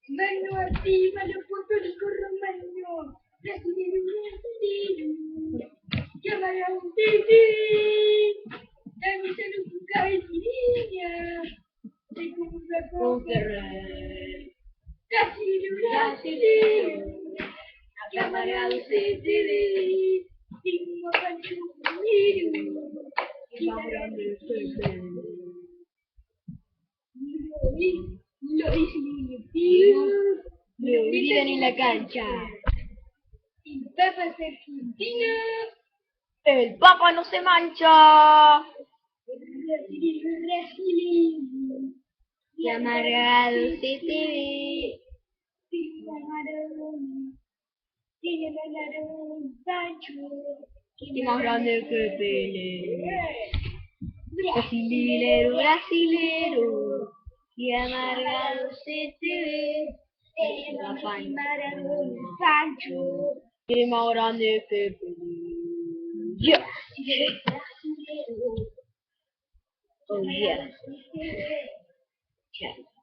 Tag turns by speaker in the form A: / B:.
A: Mano arriba, Puerto Romano, brasileiro, brasileiro, camarão, bebê, dá-me no caipirinha, segunda conferência, brasileiro, brasileiro, camarão, bebê, tem uma bandeira, camarão, bebê. Lo olvidan en la cancha. El Papa es argentino.
B: El Papa no se mancha.
A: Brasileiro.
B: Y amargado se te ve.
A: Tiene Maradona, Sancho.
B: Y más grande que Pelé. Brasilero, brasilero. Y amargado se te ve.
A: Tiene Maradona, Sancho.
B: Y más grande que Pelé. Yeah. Oh yeah. Yeah.